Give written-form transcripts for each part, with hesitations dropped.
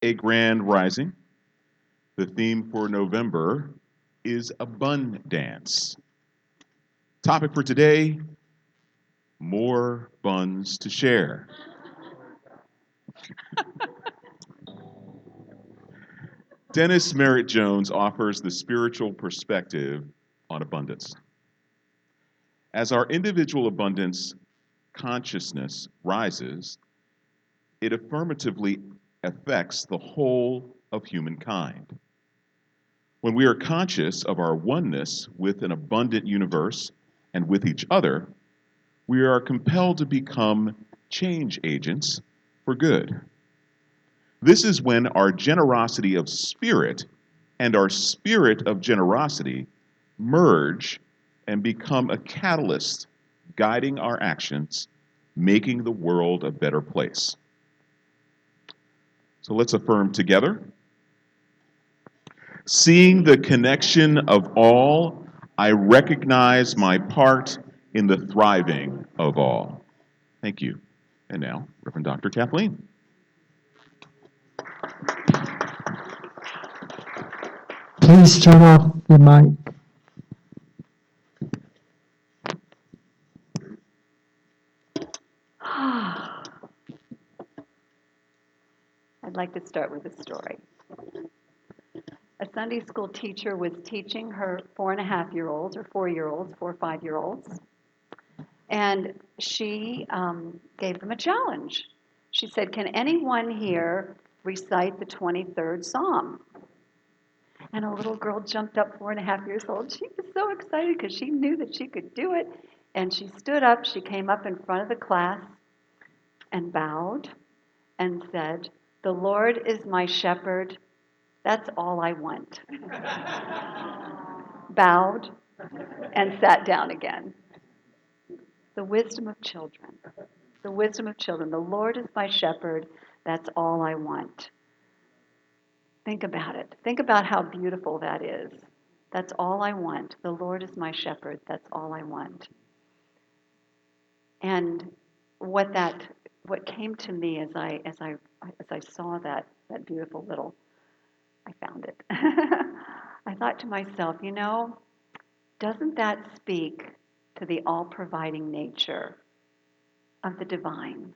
A grand rising. The theme for November is a bun dance. Topic for today, more buns to share. Dennis Merritt Jones offers the spiritual perspective on abundance. As our individual abundance consciousness rises, it affirmatively affects the whole of humankind. When we are conscious of our oneness with an abundant universe and with each other, we are compelled to become change agents for good. This is when our generosity of spirit and our spirit of generosity merge and become a catalyst guiding our actions, making the world a better place. So let's affirm together. Seeing the connection of all, I recognize my part in the thriving of all. Thank you. And now, Reverend Dr. Kathleen. Please turn off the mic. I'd like to start with a story. A Sunday school teacher was teaching her 4.5-year-olds or 4-year-olds, 4 or 5-year-olds, and she gave them a challenge. She said, "Can anyone here recite the 23rd Psalm?" And a little girl jumped up, 4.5 years old. She was so excited because she knew that she could do it. And she stood up, she came up in front of the class and bowed and said, "The Lord is my shepherd. That's all I want." Bowed and sat down again. The wisdom of children. The wisdom of children. The Lord is my shepherd. That's all I want. Think about it. Think about how beautiful that is. That's all I want. The Lord is my shepherd. That's all I want. And what came to me as I saw that beautiful little, I found it. I thought to myself, doesn't that speak to the all-providing nature of the divine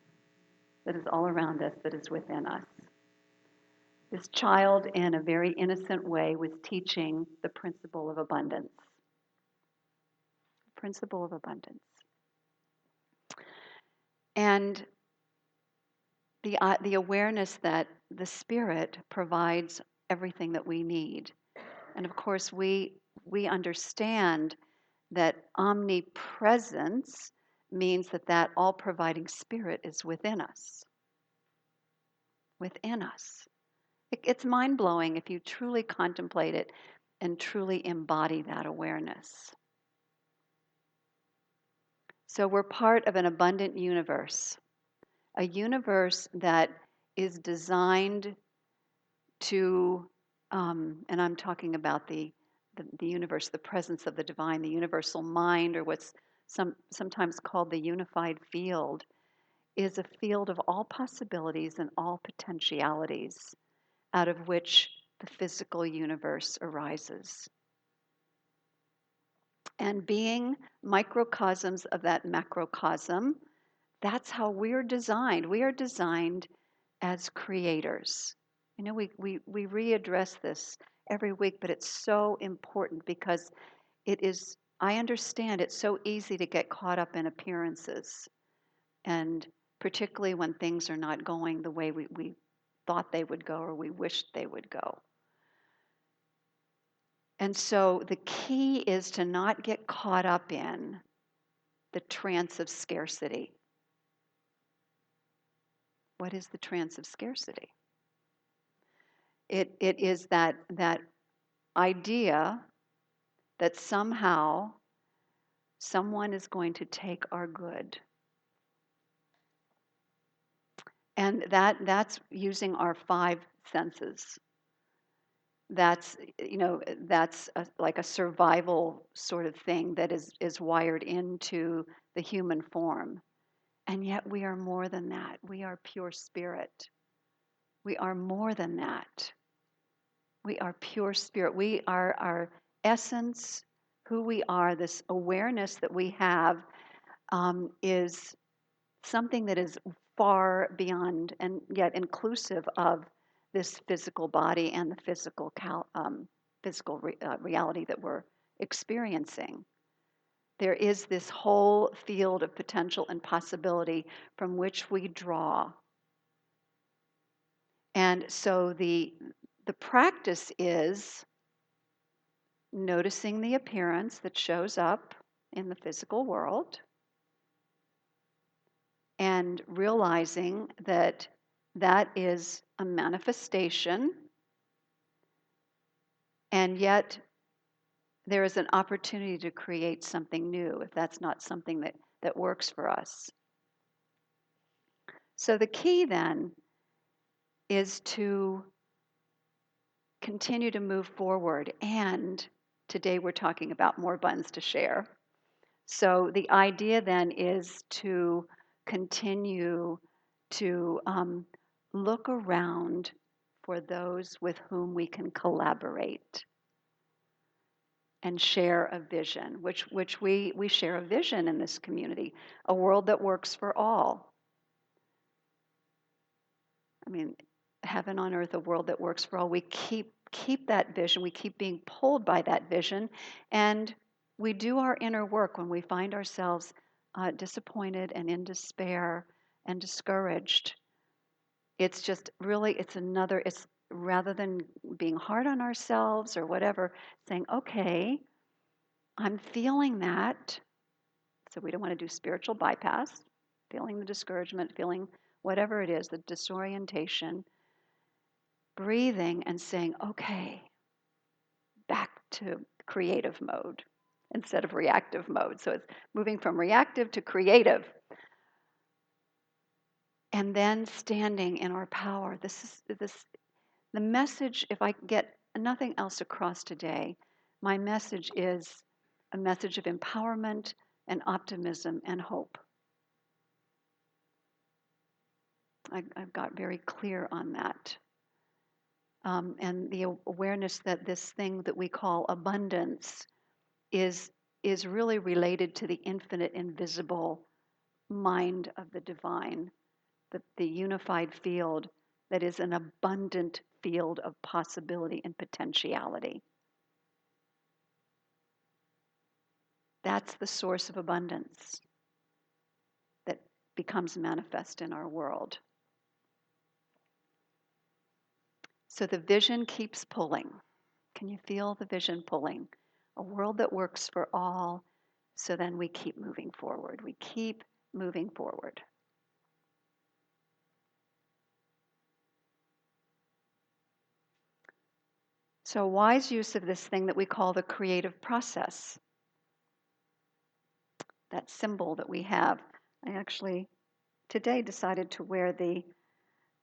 that is all around us, that is within us? This child, in a very innocent way, was teaching the principle of abundance. Principle of abundance. And the awareness that the Spirit provides everything that we need. And of course, we understand that omnipresence means that all-providing Spirit is within us. Within us. It's mind-blowing if you truly contemplate it and truly embody that awareness. So we're part of an abundant universe, a universe that is designed to, and I'm talking about the universe, the presence of the divine, the universal mind, or what's sometimes called the unified field, is a field of all possibilities and all potentialities, out of which the physical universe arises. And being microcosms of that macrocosm, that's how we're designed. We are designed as creators. We readdress this every week, but it's so important because I understand it's so easy to get caught up in appearances, and particularly when things are not going the way we thought they would go or we wished they would go. And so the key is to not get caught up in the trance of scarcity. What is the trance of scarcity? It is that idea that somehow someone is going to take our good. And that's using our 5 senses. That's like a survival sort of thing that is wired into the human form. And yet we are more than that. We are pure spirit. We are more than that. We are pure spirit. We are our essence, who we are, this awareness that we have is something that is far beyond and yet inclusive of this physical body and the physical reality that we're experiencing. There is this whole field of potential and possibility from which we draw. And so the practice is noticing the appearance that shows up in the physical world and realizing that that is a manifestation, and yet there is an opportunity to create something new if that's not something that works for us. So the key then is to continue to move forward, and today we're talking about more buns to share. So the idea then is to continue to look around for those with whom we can collaborate and share a vision, which we share a vision in this community, a world that works for all. I mean, heaven on earth, a world that works for all. We keep that vision. We keep being pulled by that vision, and we do our inner work when we find ourselves disappointed and in despair and discouraged. It's just really, it's rather than being hard on ourselves or whatever, saying, okay, I'm feeling that. So we don't want to do spiritual bypass, feeling the discouragement, feeling whatever it is, the disorientation, breathing and saying, okay, back to creative mode instead of reactive mode. So it's moving from reactive to creative. And then standing in our power. The message, if I get nothing else across today, my message is a message of empowerment and optimism and hope. I've got very clear on that. And the awareness that this thing that we call abundance is really related to the infinite invisible mind of the divine, the unified field that is an abundant field of possibility and potentiality. That's the source of abundance that becomes manifest in our world. So the vision keeps pulling. Can you feel the vision pulling? A world that works for all, so then we keep moving forward. We keep moving forward. So wise use of this thing that we call the creative process. That symbol that we have. I actually today decided to wear the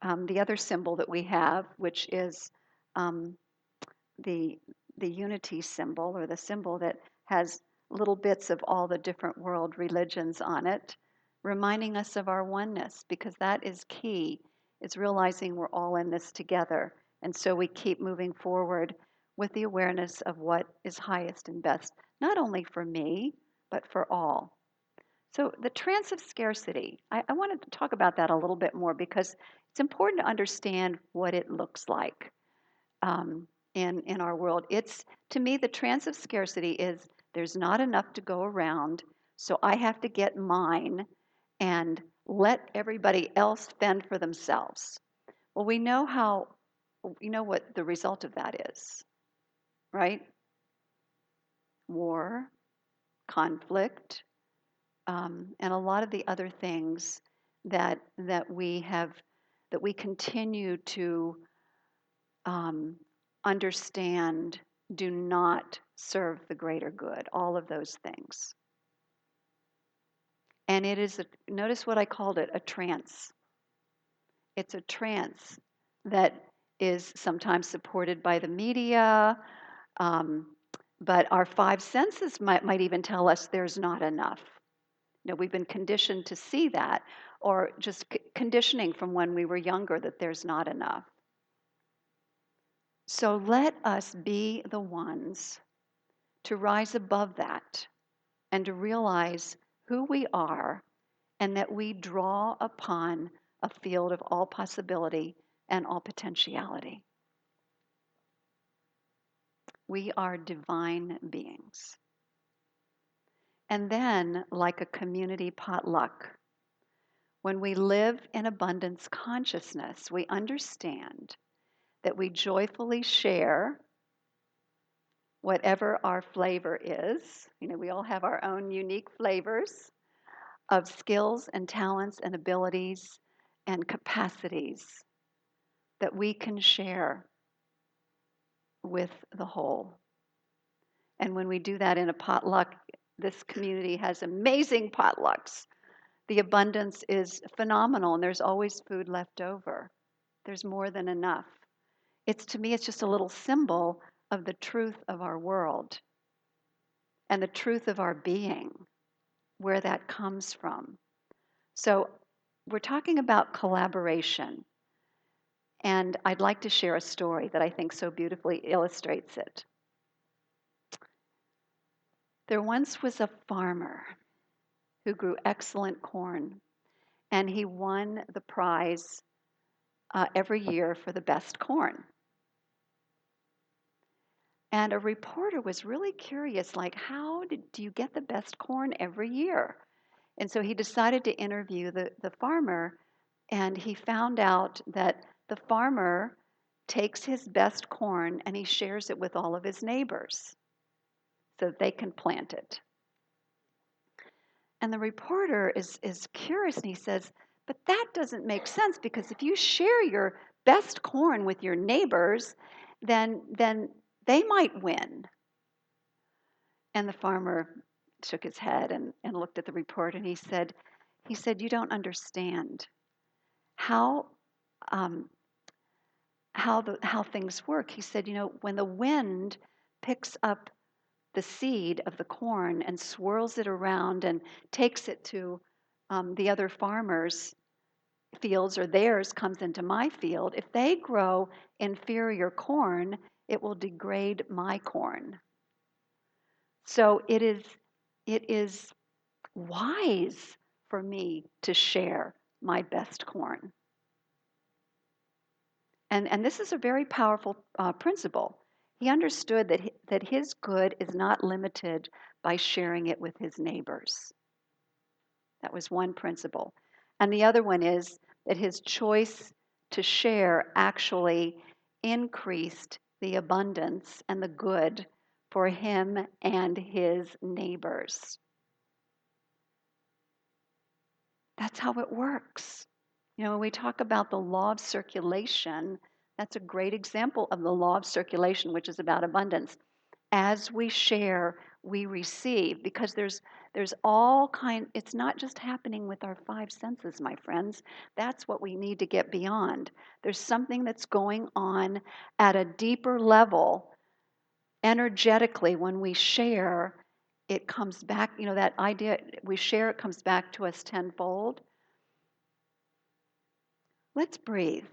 other symbol that we have, which is the unity symbol, or the symbol that has little bits of all the different world religions on it, reminding us of our oneness, because that is key. It's realizing we're all in this together. And so we keep moving forward with the awareness of what is highest and best, not only for me, but for all. So the trance of scarcity, I wanted to talk about that a little bit more because it's important to understand what it looks like in our world. It's, to me, the trance of scarcity is there's not enough to go around, so I have to get mine and let everybody else fend for themselves. Well, we know what the result of that is, right? War, conflict, and a lot of the other things that we continue to understand do not serve the greater good. All of those things, and it is notice what I called it, a trance. It's a trance that is sometimes supported by the media, but our five senses might even tell us there's not enough. We've been conditioned to see that. or just conditioning from when we were younger that there's not enough. So let us be the ones to rise above that and to realize who we are and that we draw upon a field of all possibility and all potentiality. We are divine beings. And then, like a community potluck, when we live in abundance consciousness, we understand that we joyfully share whatever our flavor is. We all have our own unique flavors of skills and talents and abilities and capacities that we can share with the whole. And when we do that in a potluck, this community has amazing potlucks. The abundance is phenomenal, and there's always food left over. There's more than enough. To me, it's just a little symbol of the truth of our world and the truth of our being, where that comes from. So we're talking about collaboration, and I'd like to share a story that I think so beautifully illustrates it. There once was a farmer who grew excellent corn, and he won the prize every year for the best corn. And a reporter was really curious, like, how do you get the best corn every year? And so he decided to interview the farmer, and he found out that the farmer takes his best corn and he shares it with all of his neighbors so that they can plant it. And the reporter is curious, and he says, but that doesn't make sense, because if you share your best corn with your neighbors, then they might win. And the farmer shook his head and looked at the report, and he said, you don't understand how things work. He said, when the wind picks up the seed of the corn and swirls it around and takes it to the other farmers' fields, or theirs comes into my field, if they grow inferior corn, it will degrade my corn. So it is wise for me to share my best corn. And this is a very powerful principle. He understood that his good is not limited by sharing it with his neighbors. That was one principle. And the other one is that his choice to share actually increased the abundance and the good for him and his neighbors. That's how it works. When we talk about the law of circulation, that's a great example of the law of circulation, which is about abundance. As we share, we receive, because there's all kind. It's not just happening with our five senses, my friends. That's what we need to get beyond. There's something that's going on at a deeper level, energetically. When we share, it comes back. That idea, we share, it comes back to us tenfold. Let's breathe.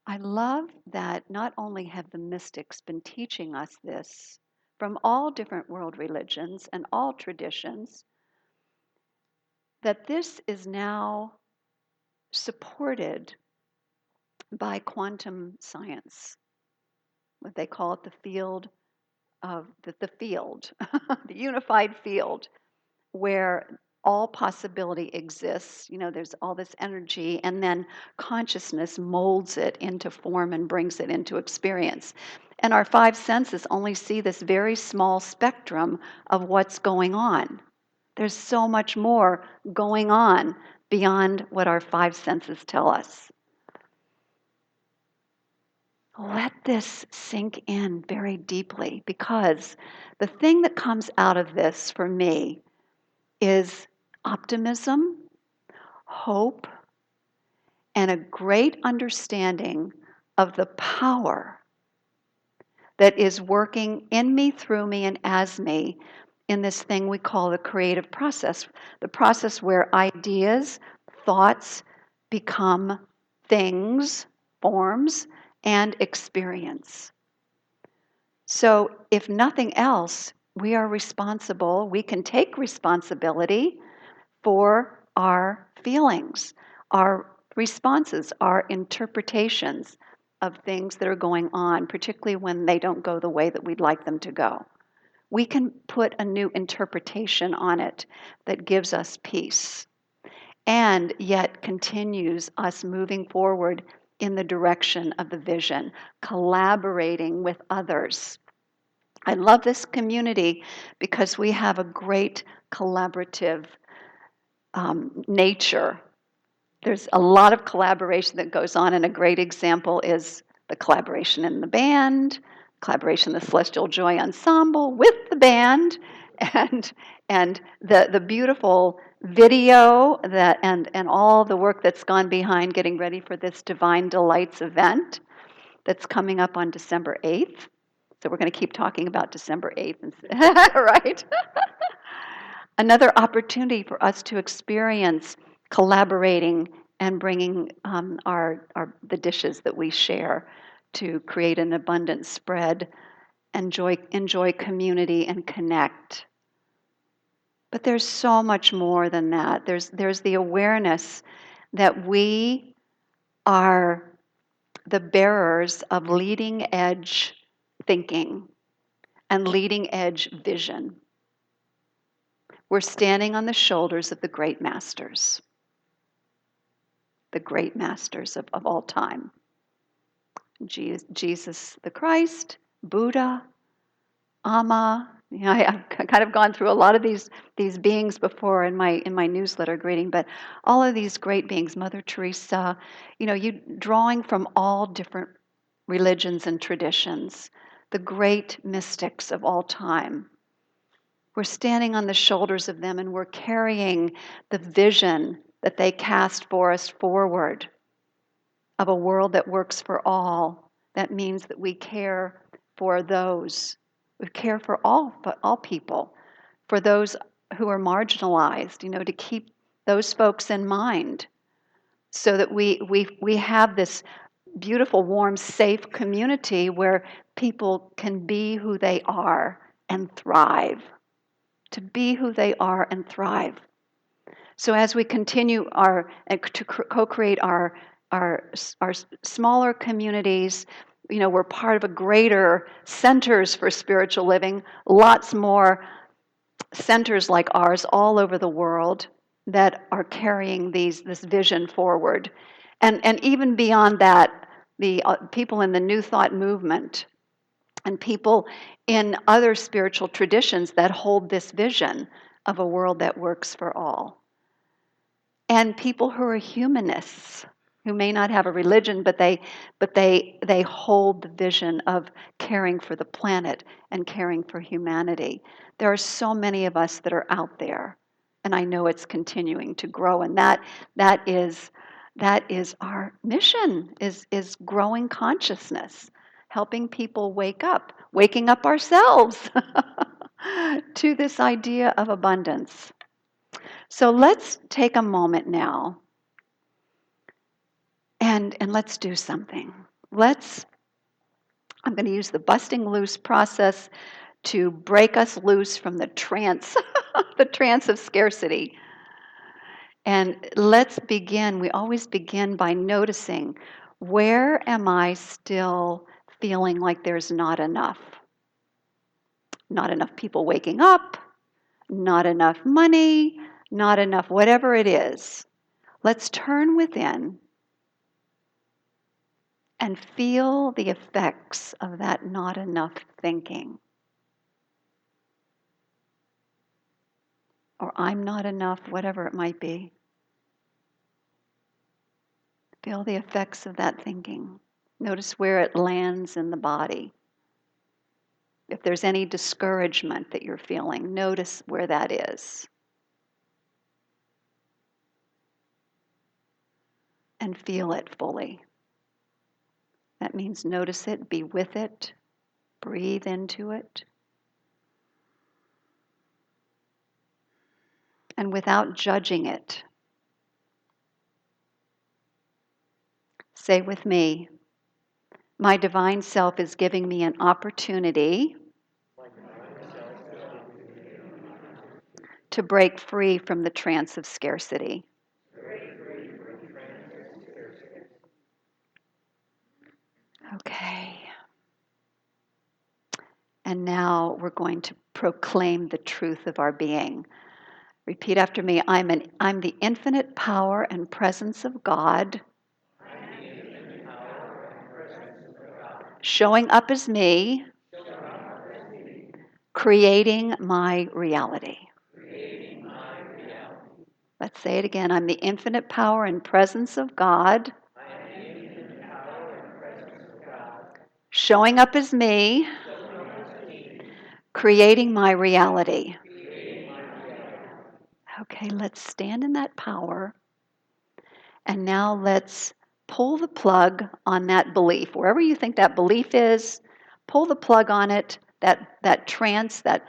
I love that not only have the mystics been teaching us this from all different world religions and all traditions, that this is now supported by quantum science. What they call it, the field of the field, the unified field, where all possibility exists. There's all this energy, and then consciousness molds it into form and brings it into experience. And our five senses only see this very small spectrum of what's going on. There's so much more going on beyond what our five senses tell us. Let this sink in very deeply, because the thing that comes out of this for me is optimism, hope, and a great understanding of the power that is working in me, through me, and as me in this thing we call the creative process, the process where ideas, thoughts become things, forms, and experience. So, if nothing else, we are responsible, we can take responsibility for our feelings, our responses, our interpretations of things that are going on, particularly when they don't go the way that we'd like them to go. We can put a new interpretation on it that gives us peace and yet continues us moving forward in the direction of the vision, collaborating with others. I love this community because we have a great collaborative nature. There's a lot of collaboration that goes on, and a great example is the collaboration in the band, collaboration in the Celestial Joy Ensemble with the band, and the beautiful video that and all the work that's gone behind getting ready for this Divine Delights event that's coming up on December 8th. So we're going to keep talking about December 8th, right? Another opportunity for us to experience collaborating and bringing the dishes that we share to create an abundant spread, enjoy community and connect. But there's so much more than that. There's the awareness that we are the bearers of leading edge thinking and leading edge vision. We're standing on the shoulders of the great masters of all time. Jesus the Christ, Buddha, Amma. I've kind of gone through a lot of these beings before in my newsletter greeting, but all of these great beings, Mother Teresa, you drawing from all different religions and traditions, the great mystics of all time. We're standing on the shoulders of them and we're carrying the vision that they cast for us forward of a world that works for all. That means that we care for those. We care for all people, for those who are marginalized, to keep those folks in mind so that we have this beautiful, warm, safe community where people can be who they are and thrive. To be who they are and thrive. So as we continue to co-create our smaller communities, we're part of a greater centers for spiritual living, lots more centers like ours all over the world that are carrying this vision forward. And even beyond that, the people in the New Thought movement and people in other spiritual traditions that hold this vision of a world that works for all. And people who are humanists, who may not have a religion, but they hold the vision of caring for the planet and caring for humanity. There are so many of us that are out there, and I know it's continuing to grow, and that is our mission, is growing consciousness, helping people waking up ourselves to this idea of abundance. So let's take a moment now and let's do something. I'm going to use the busting loose process to break us loose from the trance, the trance of scarcity. And let's begin. We always begin by noticing, where am I still feeling like there's not enough? Not enough people waking up, not enough money, not enough whatever it is. Let's turn within and feel the effects of that not enough thinking. Or I'm not enough, whatever it might be. Feel the effects of that thinking. Notice where it lands in the body. If there's any discouragement that you're feeling, notice where that is. And feel it fully. That means notice it, be with it, Breathe into it. And without judging it, say with me, my divine self is giving me an opportunity to break free from the trance of scarcity. Okay. And now we're going to proclaim the truth of our being. Repeat after me. I'm the infinite power and presence of God, showing up as me, creating my reality. Let's say it again. I'm the infinite power and presence of God, showing up as me, creating my reality. Okay, let's stand in that power. And now let's pull the plug on that belief. Wherever you think that belief is, pull the plug on it, that trance, that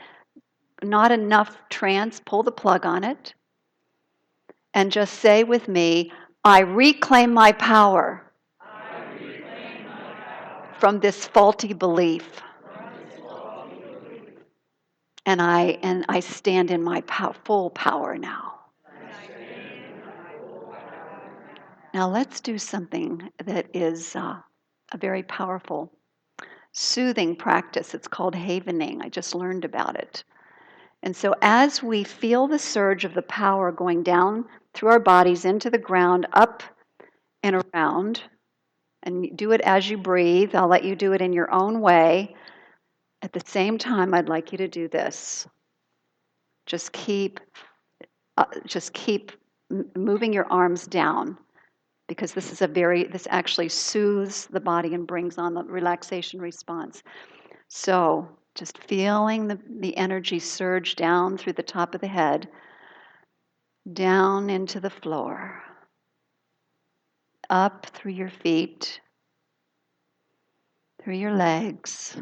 not enough trance, pull the plug on it. And just say with me, I reclaim my power from this faulty belief. And I stand in my full power now. Now let's do something that is a very powerful, soothing practice. It's called havening. I just learned about it. And so as we feel the surge of the power going down through our bodies into the ground, up and around, and do it as you breathe. I'll let you do it in your own way. At the same time, I'd like you to do this. Just keep moving your arms down, because this actually soothes the body and brings on the relaxation response. So just feeling the energy surge down through the top of the head, down into the floor, up through your feet, through your legs,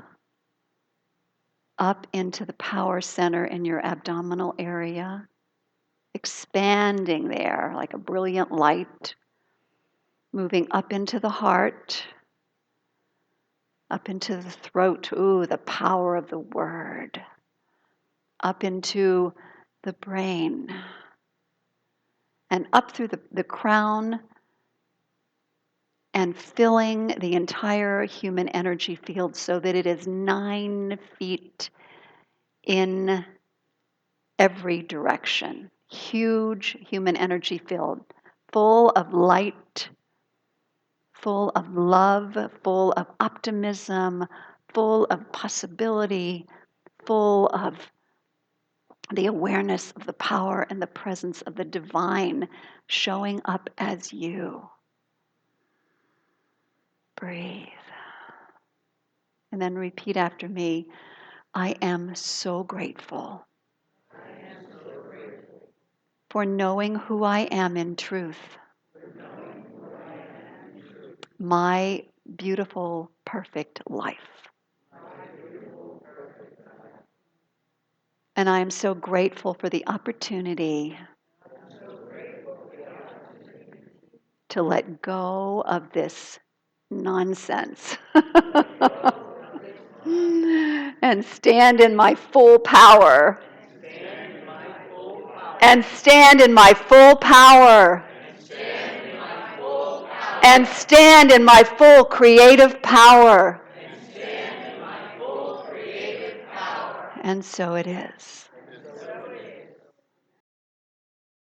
up into the power center in your abdominal area, expanding there like a brilliant light, moving up into the heart, up into the throat, the power of the word, up into the brain, and up through the crown, and filling the entire human energy field so that it is 9 feet in every direction. Huge human energy field, full of light, full of love, full of optimism, full of possibility, full of the awareness of the power and the presence of the divine showing up as you. Breathe. And then repeat after me. I am so grateful for knowing who I am in truth. My beautiful, perfect life. And I am so grateful for the opportunity to let go of this nonsense and stand in my full power. And stand in my full power. And stand in my full creative power. And so it is.